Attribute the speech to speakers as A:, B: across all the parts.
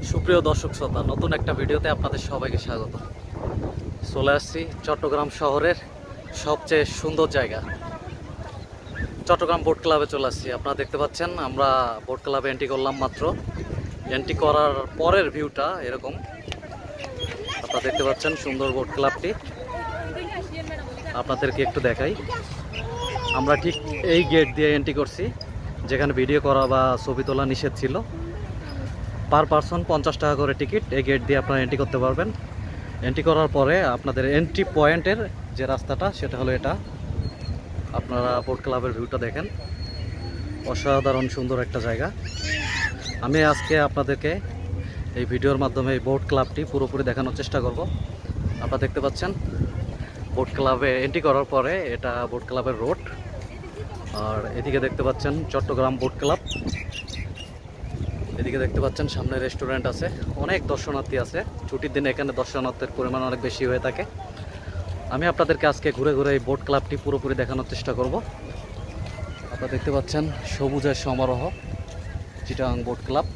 A: সুপ্রিয় দর্শক শ্রোতা, নতুন একটা ভিডিওতে আপনাদের সবাইকে স্বাগত। চলে আসছি চট্টগ্রাম শহরের সবচেয়ে সুন্দর জায়গা চট্টগ্রাম বোট ক্লাবে চলে আসছি। আপনারা দেখতে পাচ্ছেন আমরা বোট ক্লাবে এন্ট্রি করলাম মাত্র। এন্ট্রি করার পরের ভিউটা এরকম, আপনারা দেখতে পাচ্ছেন সুন্দর বোট ক্লাবটি। আপনাদেরকে একটু দেখাই, আমরা ঠিক এই গেট দিয়ে এন্ট্রি করছি যেখানে ভিডিও করা বা ছবি তোলা নিষেধ ছিল। পার পারসন 50 টাকা করে টিকিট। এই গেট দিয়ে আপনারা এন্ট্রি করতে পারবেন। এন্ট্রি করার পরে আপনাদের এন্ট্রি পয়েন্টের যে রাস্তাটা সেটা হলো এটা। আপনারা বোট ক্লাবের ভিউটা দেখেন, অসাধারণ সুন্দর একটা জায়গা। আমি আজকে আপনাদেরকে এই ভিডিওর মাধ্যমে এই বোট ক্লাবটি পুরোপুরি দেখানোর চেষ্টা করব। আপনারা দেখতে পাচ্ছেন বোট ক্লাবে এন্ট্রি করার পরে এটা বোট ক্লাবের রোড, আর এদিকে দেখতে পাচ্ছেন চট্টগ্রাম বোট ক্লাব। এদিকে দেখতে পাচ্ছেন সামনে রেস্টুরেন্ট আছে, অনেক দর্শনার্থী আছে। ছুটির দিনে এখানে দর্শনার্থীর পরিমাণ অনেক বেশি হয়ে থাকে। আমি আপনাদেরকে আজকে ঘুরে ঘুরে এই বোট ক্লাবটি পুরোপুরি দেখানোর চেষ্টা করব। আপনারা দেখতে পাচ্ছেন সবুজের সমারোহ, চিটাগাং বোট ক্লাব।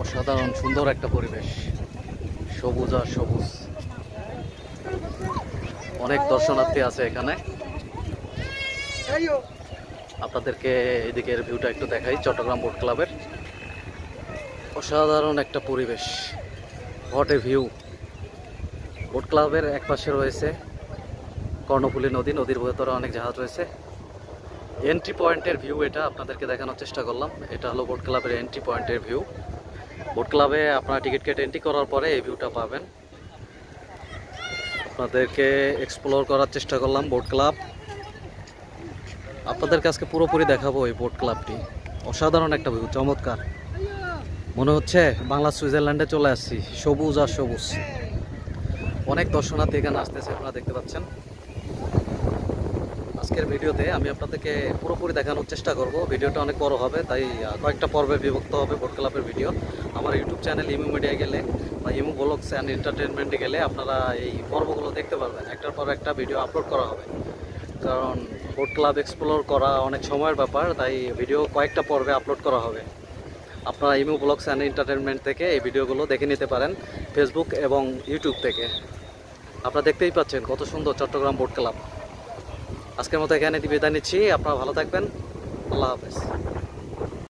A: অসাধারণ সুন্দর একটা পরিবেশ, সবুজ আর সবুজ। অনেক দর্শনার্থী আছে এখানে। আপনাদেরকে এদিকের ভিউটা একটু দেখাই চট্টগ্রাম বোট ক্লাবের। অসাধারণ একটা পরিবেশ, হোয়াট এ ভিউ। বোট ক্লাবের এক পাশে রয়েছে কর্ণফুলী নদী, নদীর ভেতরে অনেক জাহাজ রয়েছে। এন্ট্রি পয়েন্টের ভিউ এটা আপনাদেরকে দেখানোর চেষ্টা করলাম। এটা হলো বোট ক্লাবের এন্ট্রি পয়েন্টের ভিউ। বোট ক্লাবে আপনারা টিকিট কেটে এন্ট্রি করার পরে এই ভিউটা পাবেন। আপনাদেরকে এক্সপ্লোর করার চেষ্টা করলাম বোট ক্লাব। আপনাদেরকে আজকে পুরোপুরি দেখাবো এই বোট ক্লাবটি। অসাধারণ একটা ভিউ, চমৎকার। মনে হচ্ছে বাংলা সুইজারল্যান্ডে চলে আসছি, সবুজ আর সবুজ। অনেক দর্শনার্থী এখানে আসতেছে, আপনারা দেখতে পাচ্ছেন। আজকের ভিডিওতে আমি আপনাদেরকে পুরোপুরি দেখানোর চেষ্টা করব। ভিডিওটা অনেক বড় হবে, তাই কয়েকটা পর্বে বিভক্ত হবে বোট ক্লাবের ভিডিও। আমার ইউটিউব চ্যানেল ইমু মিডিয়া গেলে বা ইমু ব্লগস অ্যান্ড এন্টারটেনমেন্টে গেলে আপনারা এই পর্বগুলো দেখতে পারবেন। একটার পর একটা ভিডিও আপলোড করা হবে, কারণ বোট ক্লাব এক্সপ্লোর করা অনেক সময়ের ব্যাপার, তাই ভিডিও কয়েকটা পর্বে আপলোড করা হবে। আপনারা ইমু ব্লগস অ্যান্ড এন্টারটেনমেন্ট থেকে এই ভিডিওগুলো দেখে নিতে পারেন, ফেসবুক এবং ইউটিউব থেকে। আপনারা দেখতেই পাচ্ছেন কত সুন্দর চট্টগ্রাম বোট ক্লাব। আজকের মতো এখানে বিদায় নিচ্ছি। আপনারা ভালো থাকবেন। আল্লাহ হাফেজ।